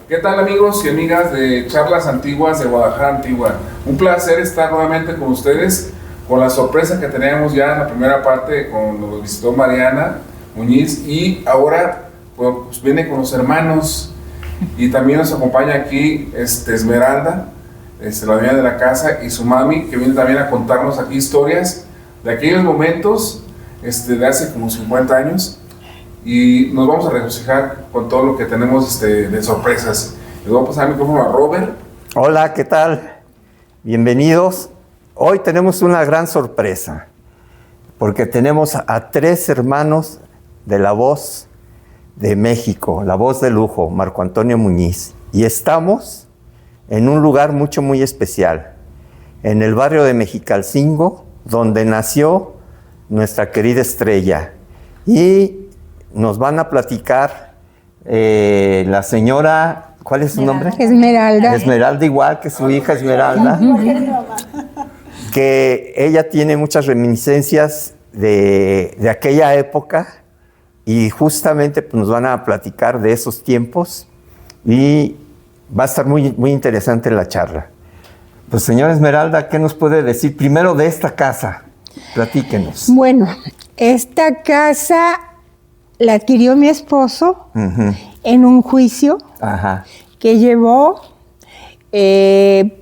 ¿Qué tal, amigos y amigas de Charlas Antiguas de Guadalajara Antigua? Un placer estar nuevamente con ustedes, con la sorpresa que teníamos ya en la primera parte con nos visitó Mariana Muñiz, y ahora pues viene con los hermanos, y también nos acompaña aquí Esmeralda, la dueña de la casa, y su mami, que viene también a contarnos aquí historias de aquellos momentos de hace como 50 años, y nos vamos a regocijar con todo lo que tenemos de sorpresas. Les voy a pasar el micrófono a Robert. Hola, ¿qué tal? Bienvenidos. Hoy tenemos una gran sorpresa, porque tenemos a 3 hermanos de La Voz de México, La Voz de Lujo, Marco Antonio Muñiz. Y estamos en un lugar muy especial, en el barrio de Mexicalcingo, donde nació nuestra querida estrella. Y nos van a platicar la señora, ¿cuál es su nombre? Esmeralda. Esmeralda, igual que su hija Esmeralda, que ella tiene muchas reminiscencias de aquella época, y justamente pues, nos van a platicar de esos tiempos, y va a estar muy interesante la charla. Pues señora Esmeralda, ¿qué nos puede decir primero de esta casa? Platíquenos. Bueno, esta casa la adquirió mi esposo en un juicio que llevó.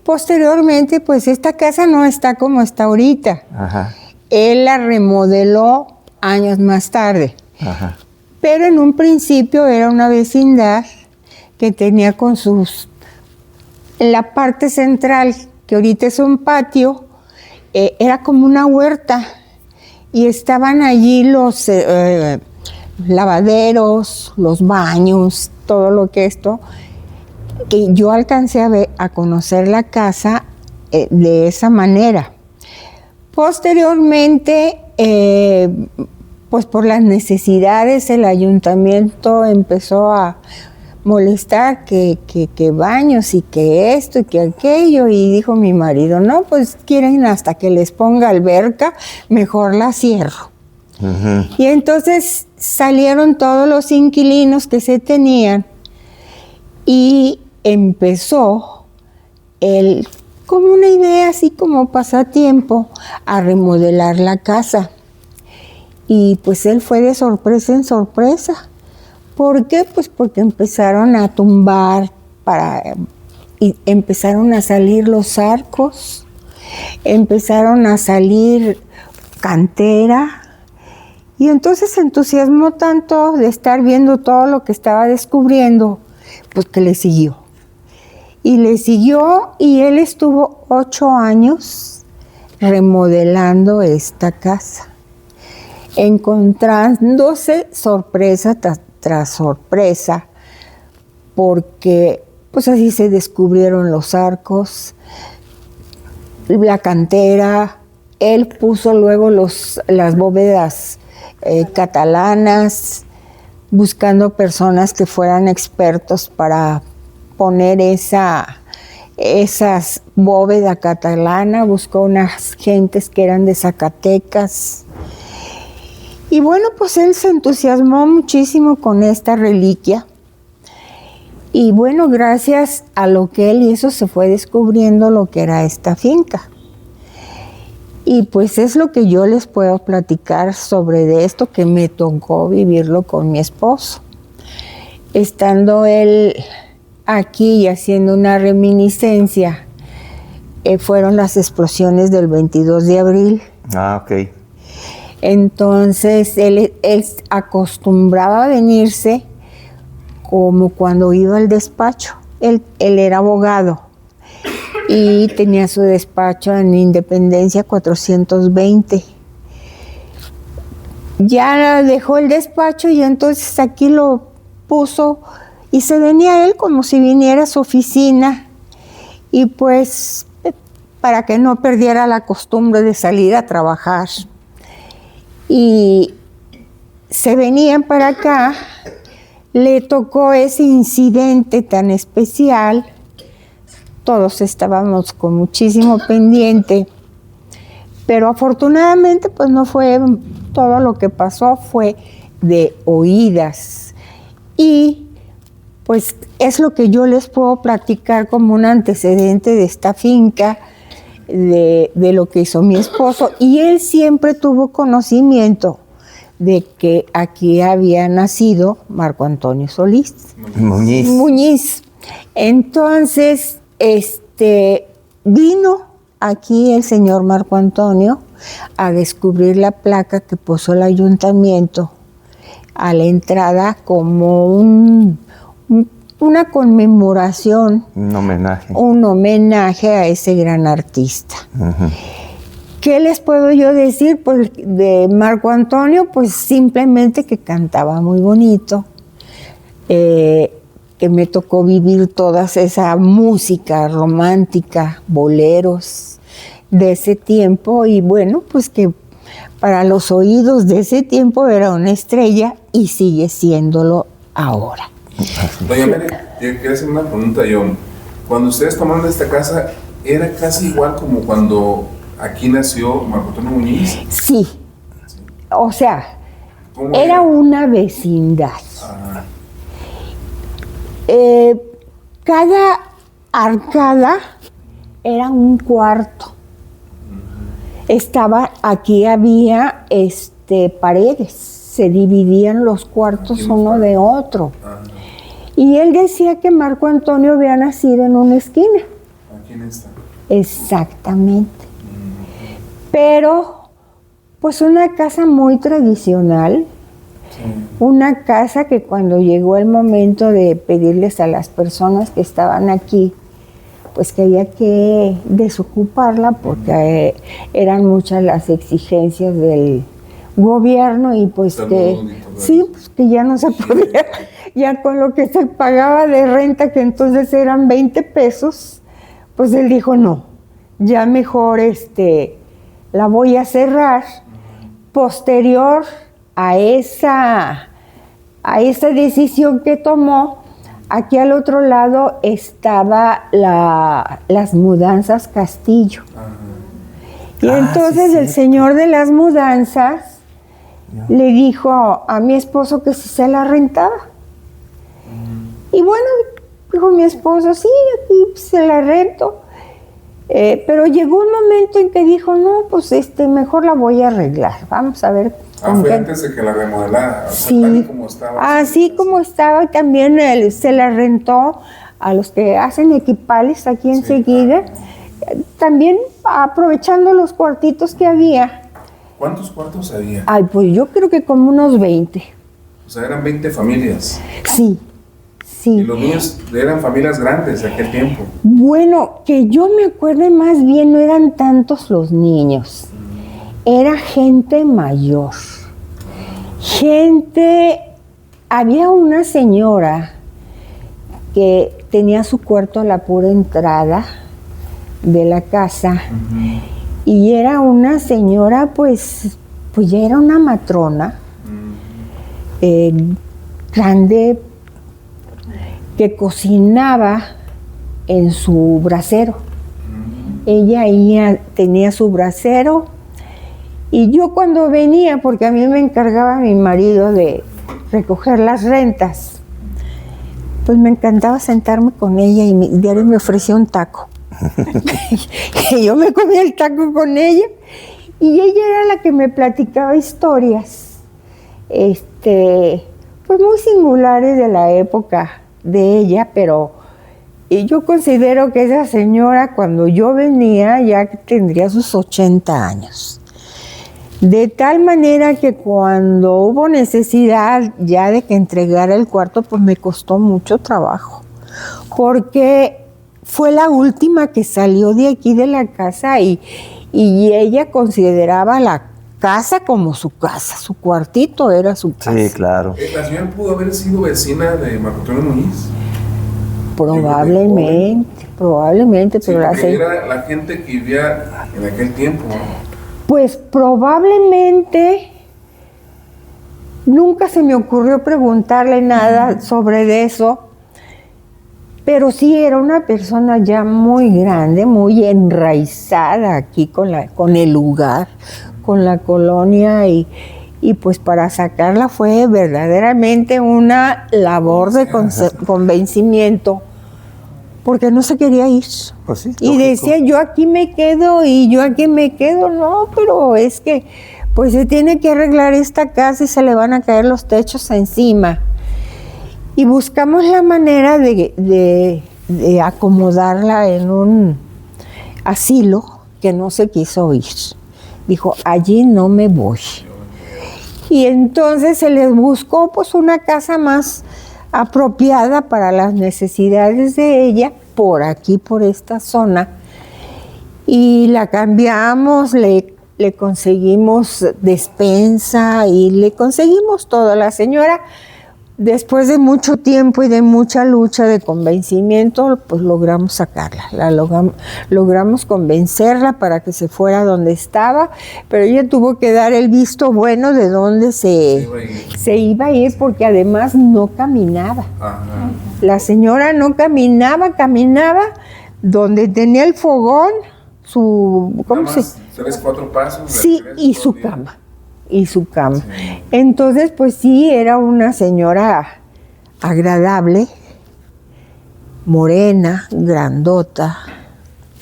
Posteriormente, pues esta casa no está como está ahorita. Él la remodeló años más tarde. Pero en un principio era una vecindad que tenía con en la parte central, que ahorita es un patio, era como una huerta, y estaban allí los lavaderos, los baños, todo lo que que yo alcancé a conocer la casa de esa manera. Posteriormente, pues por las necesidades, el ayuntamiento empezó a molestar que baños y que esto y que aquello, y dijo mi marido, no, pues quieren hasta que les ponga alberca, mejor la cierro. Y entonces salieron todos los inquilinos que se tenían, y empezó como una idea así como pasatiempo a remodelar la casa. Y pues él fue de sorpresa en sorpresa. ¿Por qué? Pues porque empezaron a tumbar y empezaron a salir los arcos, empezaron a salir cantera, y entonces se entusiasmó tanto de estar viendo todo lo que estaba descubriendo, pues que le siguió. Y le siguió, y él estuvo 8 años remodelando esta casa, encontrándose sorpresa tras sorpresa, porque pues así se descubrieron los arcos, la cantera. Él puso luego las bóvedas catalanas, buscando personas que fueran expertos para poner esas bóvedas catalanas. Buscó unas gentes que eran de Zacatecas. Y bueno, pues él se entusiasmó muchísimo con esta reliquia. Y bueno, gracias a lo que él hizo, se fue descubriendo lo que era esta finca. Y pues es lo que yo les puedo platicar sobre de esto, que me tocó vivirlo con mi esposo. Estando él aquí y haciendo una reminiscencia, fueron las explosiones del 22 de abril. Ok. Entonces él acostumbraba a venirse como cuando iba al despacho. Él era abogado y tenía su despacho en Independencia 420. Ya dejó el despacho, y entonces aquí lo puso, y se venía él como si viniera a su oficina, y pues para que no perdiera la costumbre de salir a trabajar. Y se venían para acá. Le tocó ese incidente tan especial. Todos estábamos con muchísimo pendiente, pero afortunadamente pues no fue todo lo que pasó, fue de oídas. Y pues es lo que yo les puedo platicar como un antecedente de esta finca, de lo que hizo mi esposo. Y él siempre tuvo conocimiento de que aquí había nacido Marco Antonio Solís Muñiz. Entonces, vino aquí el señor Marco Antonio a descubrir la placa que puso el ayuntamiento a la entrada como una conmemoración, un homenaje a ese gran artista. Uh-huh. ¿Qué les puedo yo decir? Pues de Marco Antonio, pues simplemente que cantaba muy bonito, que me tocó vivir toda esa música romántica, boleros de ese tiempo, y bueno, pues que para los oídos de ese tiempo era una estrella y sigue siéndolo ahora. Doña Mary, quería hacer una pregunta yo. Cuando ustedes tomaron esta casa, ¿era casi igual como cuando aquí nació Marco Antonio Muñiz? Sí. O sea, era una vecindad. Ah. Cada arcada era un cuarto. Aquí había paredes, se dividían los cuartos uno de otro. Ah. Y él decía que Marco Antonio había nacido en una esquina. ¿Aquí en esta? Exactamente. Pero, pues una casa muy tradicional, una casa que cuando llegó el momento de pedirles a las personas que estaban aquí, pues que había que desocuparla porque eran muchas las exigencias del gobierno y pues que ya no se podía, ya con lo que se pagaba de renta, que entonces eran 20 pesos, pues él dijo no, ya mejor la voy a cerrar. Posterior a esa decisión que tomó, aquí al otro lado estaba las mudanzas Castillo. Y entonces el señor de las mudanzas le dijo a mi esposo que si se la rentaba. Y bueno, dijo mi esposo, sí, aquí se la rento. Pero llegó un momento en que dijo, no, pues mejor la voy a arreglar. Vamos a ver. Fue antes de que la remodelara, sí, tal y como estaba. Así como estaba, también se la rentó a los que hacen equipales aquí enseguida. También aprovechando los cuartitos que había. ¿Cuántos cuartos había? Ay, pues yo creo que como unos 20. O sea, eran 20 familias. Sí. Y los niños eran familias grandes de aquel tiempo. Bueno, que yo me acuerde más bien, no eran tantos los niños. Era gente mayor. Había una señora que tenía su cuarto a la pura entrada de la casa. Uh-huh. Y era una señora, pues ya era una matrona. Uh-huh. Grande, que cocinaba en su brasero. Ella tenía su brasero y yo cuando venía, porque a mí me encargaba mi marido de recoger las rentas, pues me encantaba sentarme con ella y diario me ofrecía un taco. Y yo me comía el taco con ella y ella era la que me platicaba historias, pues muy singulares de la época de ella, pero yo considero que esa señora cuando yo venía ya tendría sus 80 años. De tal manera que cuando hubo necesidad ya de que entregara el cuarto, pues me costó mucho trabajo, porque fue la última que salió de aquí de la casa y ella consideraba la casa como su casa, su cuartito era su casa. Sí, claro. ¿La señora pudo haber sido vecina de Marco Antonio Muñiz? Probablemente, sí, pero era la gente que vivía en aquel tiempo, ¿no? Pues probablemente nunca se me ocurrió preguntarle nada sobre eso, pero sí era una persona ya muy grande, muy enraizada aquí con el lugar, con la colonia, y y pues para sacarla fue verdaderamente una labor de convencimiento, porque no se quería ir. Pues sí, Y lógico. decía, yo aquí me quedo y yo aquí me quedo. No, pero es que pues se tiene que arreglar esta casa y se le van a caer los techos encima. Y buscamos la manera de acomodarla en un asilo que no se quiso ir. Dijo, allí no me voy. Y entonces se les buscó pues una casa más apropiada para las necesidades de ella, por aquí, por esta zona. Y la cambiamos, le conseguimos despensa y le conseguimos todo. La señora, después de mucho tiempo y de mucha lucha de convencimiento, pues logramos sacarla, logramos convencerla para que se fuera donde estaba, pero ella tuvo que dar el visto bueno de dónde se iba a ir, porque además no caminaba. Ajá. La señora no caminaba donde tenía el fogón, ¿cómo se? 3, 4 pasos. Sí, y su cama. Sí. Entonces, pues sí, era una señora agradable, morena, grandota,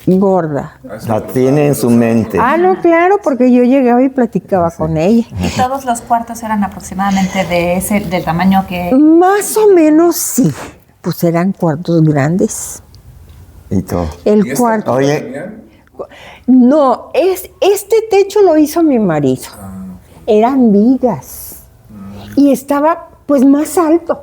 gorda. La tiene en su mente. Ah, no, claro, porque yo llegaba y platicaba con ella. ¿Y todos los cuartos eran aproximadamente del tamaño que...? Más o menos sí, pues eran cuartos grandes. Y todo. El ¿Y esta cuarto... no Oye. tenían? No, este techo lo hizo mi marido. Eran vigas. Y estaba pues más alto.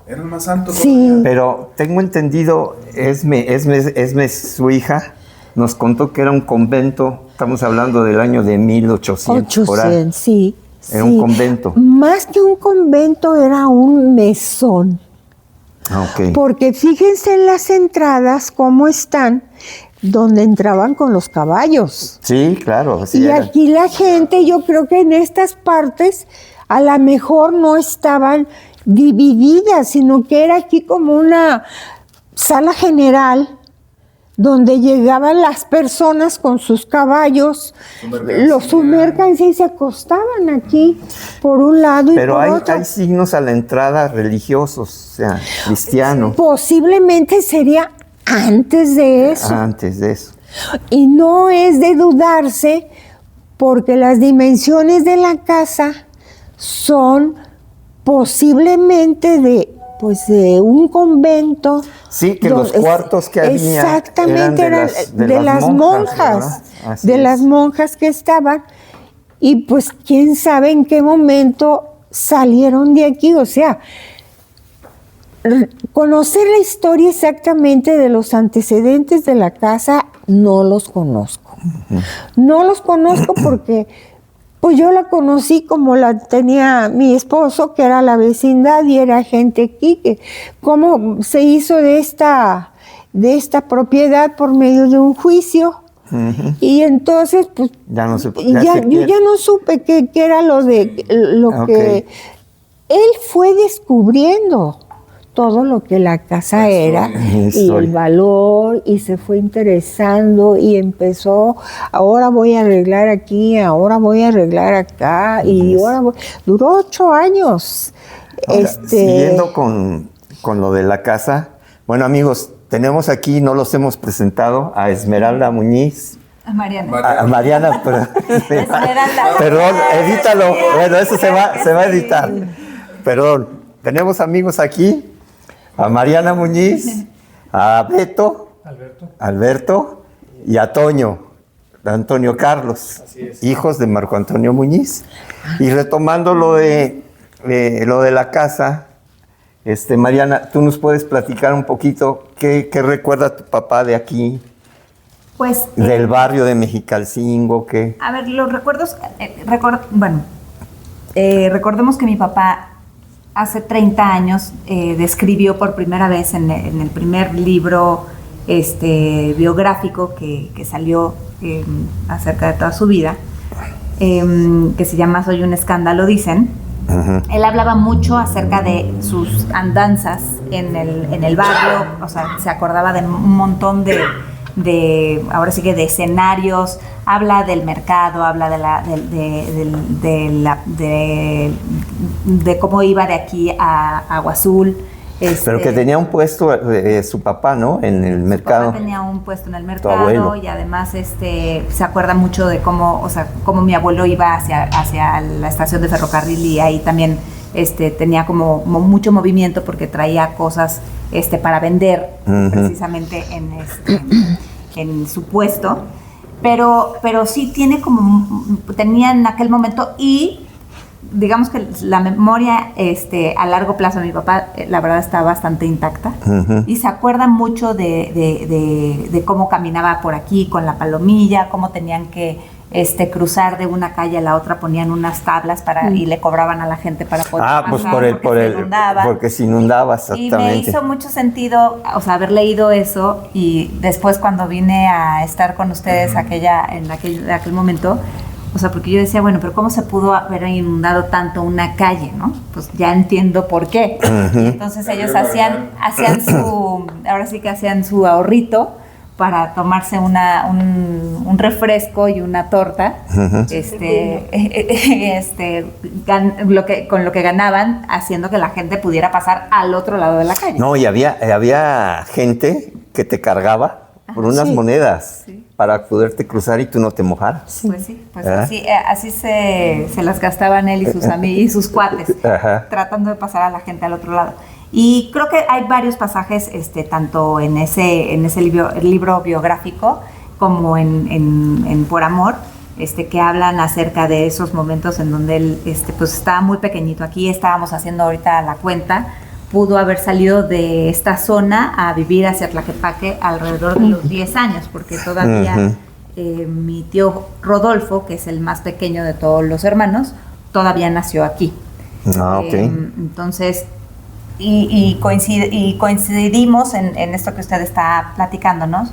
¿Era el más alto? Sí. Pero tengo entendido, Esme, su hija, nos contó que era un convento, estamos hablando del año de 1800. por ahí. 800, sí. Era un convento. Más que un convento, era un mesón. Ah, ok. Porque fíjense en las entradas cómo están, donde entraban con los caballos. Sí, claro. Así Y era. aquí la gente, yo creo que en estas partes, a lo mejor no estaban divididas, sino que era aquí como una sala general, donde llegaban las personas con sus caballos, su mercancía, y se acostaban aquí por un lado y Pero por hay otro. signos a la entrada religiosos, o sea, cristianos. Posiblemente sería antes de eso. Antes de eso. Y no es de dudarse, porque las dimensiones de la casa son posiblemente de un convento. Sí, que los cuartos que había exactamente eran de las monjas, Así las es. monjas que estaban, y pues quién sabe en qué momento salieron de aquí. O sea, conocer la historia exactamente de los antecedentes de la casa no los conozco. No los conozco porque pues yo la conocí como la tenía mi esposo, que era la vecindad y era gente aquí, que cómo se hizo de esta propiedad por medio de un juicio. Y entonces pues Ya no sé. yo ya no supe qué era lo que él fue descubriendo, todo lo que la casa era y el valor, y se fue interesando y empezó, ahora voy a arreglar aquí, ahora voy a arreglar acá, y duró 8 años. Ahora, siguiendo con lo de la casa, bueno, amigos, tenemos aquí, no los hemos presentado, a Esmeralda Muñiz. A Mariana. A Mariana, pero, Esmeralda. perdón, edítalo. Bueno, eso se va a editar. Perdón, tenemos amigos aquí, a Mariana Muñiz, a Alberto y a Toño, Antonio Carlos, hijos de Marco Antonio Muñiz. Y retomando lo de la casa, Mariana, ¿tú nos puedes platicar un poquito qué recuerda tu papá de aquí? Pues... del barrio de Mexicalcingo, ¿qué? A ver, los recuerdos... recordemos que mi papá hace 30 años describió por primera vez en el primer libro biográfico que salió acerca de toda su vida, que se llama Soy un escándalo, dicen. Él hablaba mucho acerca de sus andanzas en el barrio, o sea, se acordaba de un montón de ahora sí que de escenarios, habla del mercado, habla de cómo iba de aquí a Agua Azul. Pero que tenía un puesto su papá, ¿no? En el mercado. Su papá tenía un puesto en el mercado y además se acuerda mucho de cómo mi abuelo iba hacia la estación de ferrocarril y ahí también tenía como mucho movimiento porque traía cosas para vender precisamente en su puesto. Pero sí tenía en aquel momento y digamos que la memoria a largo plazo de mi papá, la verdad, está bastante intacta. Y se acuerda mucho de cómo caminaba por aquí con la palomilla, cómo tenían que cruzar de una calle a la otra, ponían unas tablas y le cobraban a la gente para poder pasar, porque se inundaba, exactamente. Y me hizo mucho sentido, haber leído eso y después cuando vine a estar con ustedes en aquel momento, porque yo decía, bueno, pero ¿cómo se pudo haber inundado tanto una calle, no? Pues ya entiendo por qué. Y entonces ellos hacían su ahorrito para tomarse un refresco y una torta, con lo que ganaban, haciendo que la gente pudiera pasar al otro lado de la calle. No, y había gente que te cargaba por unas monedas para poderte cruzar y tú no te mojaras. Así se las gastaban él y sus amigos y sus cuates, tratando de pasar a la gente al otro lado. Y creo que hay varios pasajes, tanto en ese libro biográfico como en Por Amor, que hablan acerca de esos momentos en donde él pues estaba muy pequeñito. Aquí estábamos haciendo ahorita la cuenta, pudo haber salido de esta zona a vivir hacia Tlaquepaque alrededor de los 10 años, porque todavía mi tío Rodolfo, que es el más pequeño de todos los hermanos, todavía nació aquí. Entonces, y coincidimos en esto que usted está platicándonos.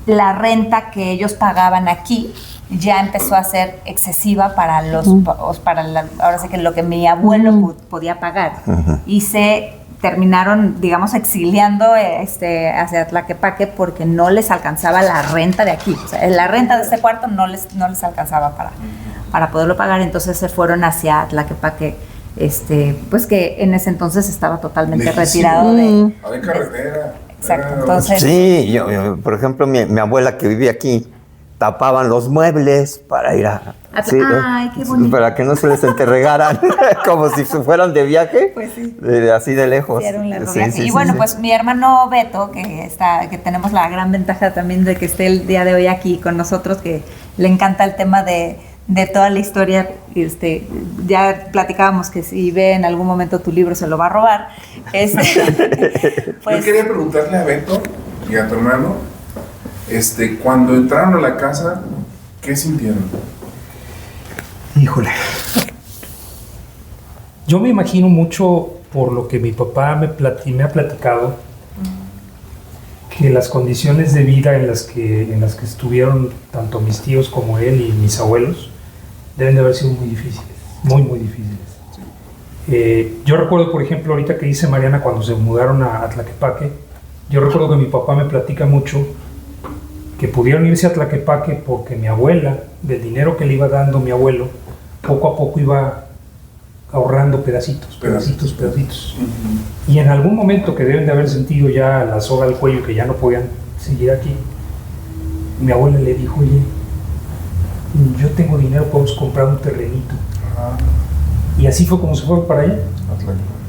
La renta que ellos pagaban aquí ya empezó a ser excesiva para ahora sí que lo que mi abuelo podía pagar. Y se terminaron, digamos, exiliando hacia Tlaquepaque porque no les alcanzaba la renta de aquí. La renta de este cuarto no les alcanzaba para poderlo pagar. Entonces se fueron hacia Tlaquepaque, pues que en ese entonces estaba totalmente retirado de carretera. Exacto. Entonces, sí, yo, por ejemplo, mi abuela que vivía aquí, tapaban los muebles para ir ay, qué bonito. Para que no se les entregaran como si fueran de viaje, pues sí. Así de lejos. Era un largo viaje. Y bueno, pues mi hermano Beto, que tenemos la gran ventaja también de que esté el día de hoy aquí con nosotros, que le encanta el tema de toda la historia. Ya platicábamos que si ve en algún momento tu libro se lo va a robar. Pues, yo quería preguntarle a Beto y a tu hermano, cuando entraron a la casa, ¿qué sintieron? Híjole. Yo me imagino mucho, por lo que mi papá me ha platicado, que las condiciones de vida en las que estuvieron tanto mis tíos como él y mis abuelos deben de haber sido muy difíciles, muy, muy difíciles. Yo recuerdo, por ejemplo, ahorita que dice Mariana, cuando se mudaron a Tlaquepaque, yo recuerdo que mi papá me platica mucho que pudieron irse a Tlaquepaque porque mi abuela, del dinero que le iba dando mi abuelo, poco a poco iba ahorrando pedacitos. Y en algún momento que deben de haber sentido ya la soga al cuello, que ya no podían seguir aquí, mi abuela le dijo, oye, yo tengo dinero, podemos comprar un terrenito. Y así fue como se fueron para allá.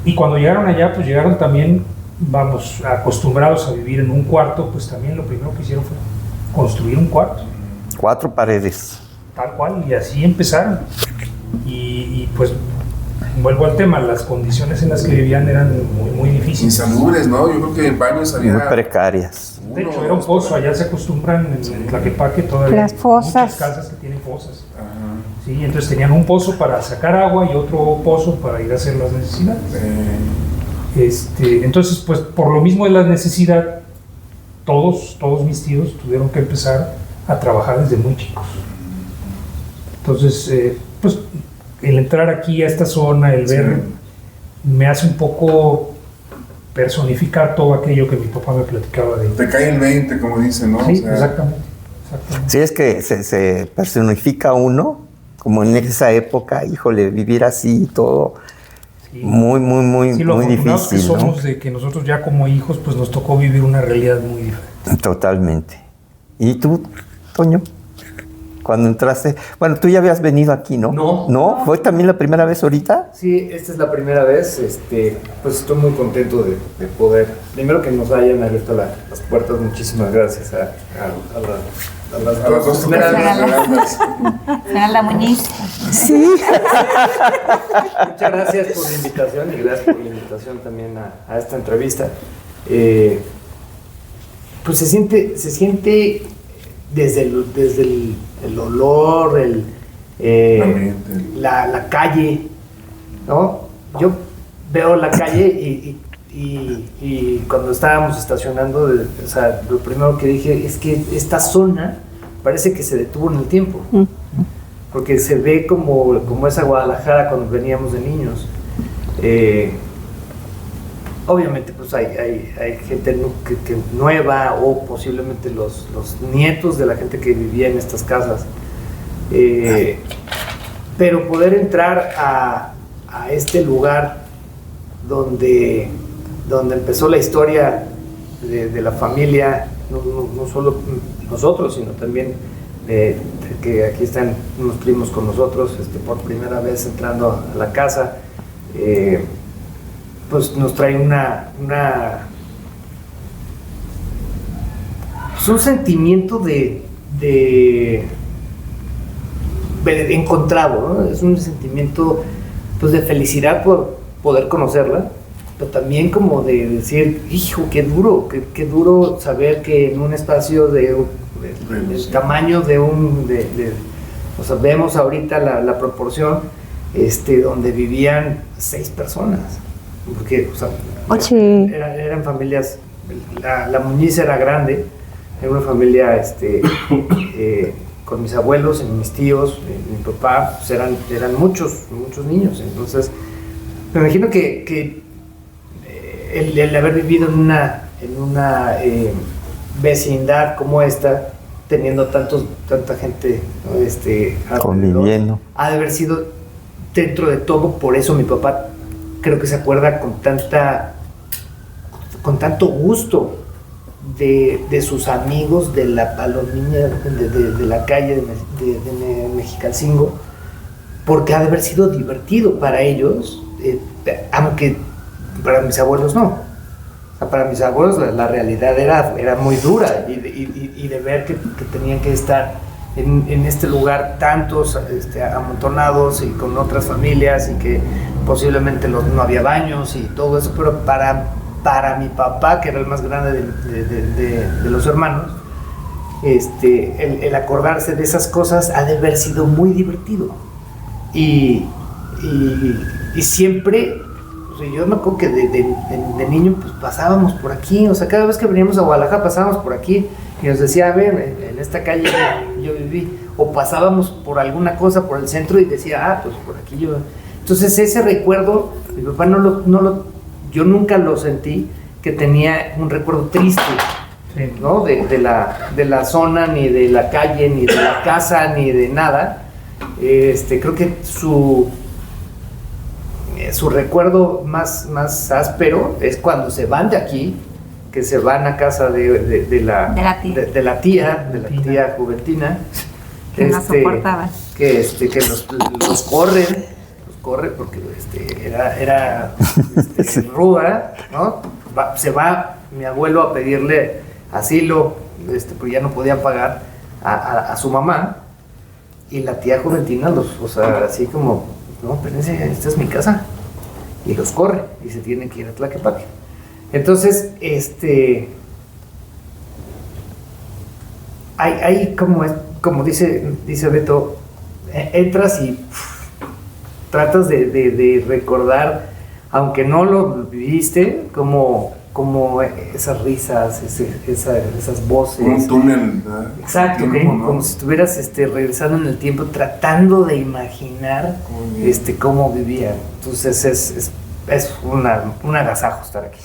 Y cuando llegaron allá, pues llegaron también, acostumbrados a vivir en un cuarto, pues también lo primero que hicieron fue construir un cuarto. 4 paredes. Tal cual, y así empezaron. Y pues, vuelvo al tema, las condiciones en las que vivían eran muy, muy difíciles. Insalubres, ¿no? Yo creo que en baños había... Muy precarias. De hecho, era un pozo, allá se acostumbran en Tlaquepaque todavía. Las fosas. Muchas casas que tienen fosas. Sí, entonces tenían un pozo para sacar agua y otro pozo para ir a hacer las necesidades. Entonces, pues, por lo mismo de la necesidad, todos mis tíos tuvieron que empezar a trabajar desde muy chicos. Entonces, pues, el entrar aquí a esta zona, el ver, me hace un poco personificar todo aquello que mi papá me platicaba de... Te cae el 20, como dicen, ¿no? Sí, O sea, exactamente. Sí, es que se personifica uno, como en esa época, híjole, vivir así y todo, Sí. muy Sí, lo afortunados que difícil, ¿no? somos de que nosotros ya como hijos, pues nos tocó vivir una realidad muy diferente. Totalmente. ¿Y tú, Toño? Cuando entraste, bueno, tú ya habías venido aquí, ¿no? No. ¿No? ¿Fue también la primera vez ahorita? Sí, esta es la primera vez, pues estoy muy contento de poder, primero que nos hayan abierto las puertas, muchísimas gracias a las a las dos Esmeraldas. Esmeralda Muñiz. Sí. Muchas gracias por la invitación y gracias por la invitación también a esta entrevista. Pues se siente desde el olor, ambiente. la calle, ¿no? Yo veo la calle y cuando estábamos estacionando, o sea, lo primero que dije es que esta zona parece que se detuvo en el tiempo, porque se ve como esa Guadalajara cuando veníamos de niños. Obviamente pues hay gente que nueva o posiblemente los nietos de la gente que vivía en estas casas, pero poder entrar a este lugar donde empezó la historia de la familia, no solo nosotros, sino también que aquí están unos primos con nosotros por primera vez entrando a la casa, pues nos trae pues un sentimiento de encontrado, ¿no? Es un sentimiento pues de felicidad por poder conocerla, pero también como de decir, hijo, qué duro saber que en un espacio del tamaño o sea, vemos ahorita la proporción, donde vivían 6 personas, porque, o sea, Sí. eran familias, la Muñiz era grande, era una familia, con mis abuelos y mis tíos, mi papá, pues eran muchos niños. Entonces me imagino que el haber vivido en una vecindad como esta, teniendo tanta gente, ¿no? Conviviendo. Ha de haber sido, dentro de todo, por eso mi papá creo que se acuerda con tanto gusto de sus amigos, de la palomilla de la calle de Mexicalcingo, porque ha de haber sido divertido para ellos, aunque para mis abuelos no. O sea, para mis abuelos la realidad era muy dura, y de ver que tenían que estar en este lugar tantos amontonados y con otras familias, y que posiblemente no había baños y todo eso, pero para mi papá, que era el más grande de los hermanos, el acordarse de esas cosas ha de haber sido muy divertido. Y siempre, o sea, yo me acuerdo que de niño pues pasábamos por aquí, o sea, cada vez que veníamos a Guadalajara pasábamos por aquí y nos decía, a ver, en esta calle yo viví, o pasábamos por alguna cosa por el centro y decía, pues por aquí yo. Entonces ese recuerdo, mi papá yo nunca lo sentí que tenía un recuerdo triste, Sí. ¿no? De la zona, ni de la calle, ni de la casa, ni de nada. Creo que su recuerdo más áspero es cuando se van de aquí, que se van a casa de la tía Juventina, Que no soportaban. que los corre porque era ruda, ¿no? Se va mi abuelo a pedirle asilo, porque ya no podían pagar a su mamá, y la tía Juventina o sea, así como, no, espérense, esta es mi casa, y los corre y se tienen que ir a Tlaquepaque. Entonces, hay como dice Beto, entras y tratas de recordar, aunque no lo viviste, como esas risas, esas voces. Un túnel, ¿verdad? Exacto, como si estuvieras regresando en el tiempo, tratando de imaginar cómo vivían. Entonces es un agasajo estar aquí.